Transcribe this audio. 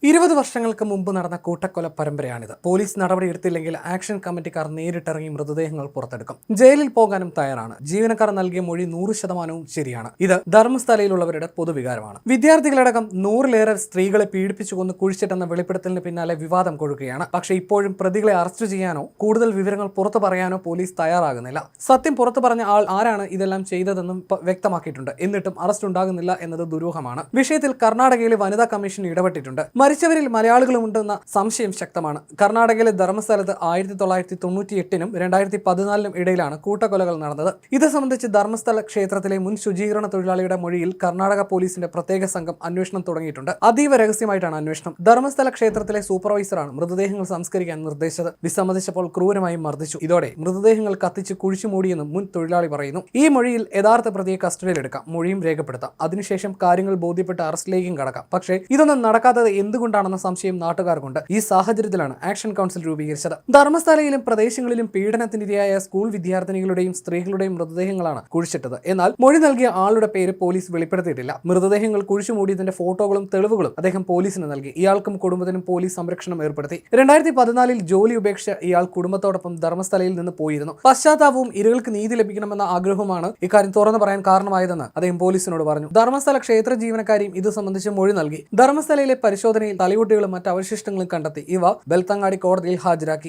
20 വർഷങ്ങൾക്ക് മുമ്പ് നടന്ന കൂട്ടക്കൊല പരമ്പരയാണിത്. പോലീസ് നടപടിയെടുത്തില്ലെങ്കിൽ ആക്ഷൻ കമ്മിറ്റിക്കാർ നേരിട്ടിറങ്ങി മൃതദേഹങ്ങൾ പുറത്തെടുക്കും. ജയിലിൽ പോകാനും തയ്യാറാണ്. ജീവനക്കാർ നൽകിയ മൊഴി 100% ശരിയാണ്. ഇത് ധർമ്മസ്ഥലയിലുള്ളവരുടെ പൊതുവികാരമാണ്. വിദ്യാർത്ഥികളടക്കം 100-ലേറെ സ്ത്രീകളെ പീഡിപ്പിച്ചുകൊന്ന് കുഴിച്ചിട്ടെന്ന വെളിപ്പെടുത്തലിന് പിന്നാലെ വിവാദം കൊഴുക്കുകയാണ്. പക്ഷേ ഇപ്പോഴും പ്രതികളെ അറസ്റ്റ് ചെയ്യാനോ കൂടുതൽ വിവരങ്ങൾ പുറത്തു പറയാനോ പോലീസ് തയ്യാറാകുന്നില്ല. സത്യം പുറത്തു പറഞ്ഞ ആൾ ആരാണ് ഇതെല്ലാം ചെയ്തതെന്നും വ്യക്തമാക്കിയിട്ടുണ്ട്. എന്നിട്ടും അറസ്റ്റ് ഉണ്ടാകുന്നില്ല എന്നത് ദുരൂഹമാണ്. വിഷയത്തിൽ കർണാടകയിലെ വനിതാ കമ്മീഷൻ ഇടപെട്ടിട്ടുണ്ട്. മരിച്ചവരിൽ മലയാളികളുമുണ്ടെന്ന സംശയം ശക്തമാണ്. കർണാടകയിലെ ധർമ്മസ്ഥലത്ത് 1998-നും 2014-നും ഇടയിലാണ് കൂട്ടക്കൊലകൾ നടന്നത്. ഇത് സംബന്ധിച്ച് ധർമ്മസ്ഥല ക്ഷേത്രത്തിലെ മുൻ ശുചീകരണ തൊഴിലാളിയുടെ മൊഴിയിൽ കർണാടക പോലീസിന്റെ പ്രത്യേക സംഘം അന്വേഷണം തുടങ്ങിയിട്ടുണ്ട്. അതീവ രഹസ്യമായിട്ടാണ് അന്വേഷണം. ധർമ്മസ്ഥല ക്ഷേത്രത്തിലെ സൂപ്പർവൈസറാണ് മൃതദേഹങ്ങൾ സംസ്കരിക്കാൻ നിർദ്ദേശിച്ചത്. വിസമ്മതിച്ചപ്പോൾ ക്രൂരമായി മർദ്ദിച്ചു. ഇതോടെ മൃതദേഹങ്ങൾ കത്തിച്ച് കുഴിച്ചു മൂടിയെന്നും മുൻ തൊഴിലാളി പറയുന്നു. ഈ മൊഴിയിൽ യഥാർത്ഥ പ്രതിയെ കസ്റ്റഡിയിലെടുക്കാം, മൊഴിയും രേഖപ്പെടുത്താം. അതിനുശേഷം കാര്യങ്ങൾ ബോധ്യപ്പെട്ട് അറസ്റ്റിലേക്കും കടക്കാം. പക്ഷേ ഇതൊന്നും നടക്കാത്തത് എന്തുകൊണ്ടാണെന്ന സംശയം നാട്ടുകാർക്കുണ്ട്. ഈ സാഹചര്യത്തിലാണ് ആക്ഷൻ കൗൺസിൽ രൂപീകരിച്ചത്. ധർമ്മസ്ഥലയിലും പ്രദേശങ്ങളിലും പീഡനത്തിനിരയായ സ്കൂൾ വിദ്യാർത്ഥിനികളുടെയും സ്ത്രീകളുടെയും മൃതദേഹങ്ങളാണ് കുഴിച്ചിട്ടത്. എന്നാൽ മൊഴി നൽകിയ ആളുടെ പേര് പോലീസ് വെളിപ്പെടുത്തിയിട്ടില്ല. മൃതദേഹങ്ങൾ കുഴിച്ചു മൂടിയതിന്റെ ഫോട്ടോകളും തെളിവുകളും അദ്ദേഹം പോലീസിന് നൽകി. ഇയാൾക്കും കുടുംബത്തിനും പോലീസ് സംരക്ഷണം ഏർപ്പെടുത്തി. 2014-ൽ ജോലി ഉപേക്ഷിച്ച ഇയാൾ കുടുംബത്തോടൊപ്പം ധർമ്മസ്ഥലയിൽ നിന്ന് പോയിരുന്നു. പശ്ചാത്താപവും ഇരകൾക്ക് നീതി ലഭിക്കണമെന്ന ആഗ്രഹവുമാണ് ഇക്കാര്യം തുറന്നു പറയാൻ കാരണമായതെന്ന് അദ്ദേഹം പോലീസിനോട് പറഞ്ഞു. ധർമ്മസ്ഥല ക്ഷേത്ര ജീവനക്കാരിയും ഇത് സംബന്ധിച്ച് മൊഴി നൽകി. ധർമ്മസ്ഥലയിലെ പരിശോധനയിൽ തലയോട്ടികളും മറ്റ് അവശിഷ്ടങ്ങളും കണ്ടെത്തി. ഇവ ബെൽത്തങ്ങാടി കോടതിയിൽ ഹാജരാക്കി.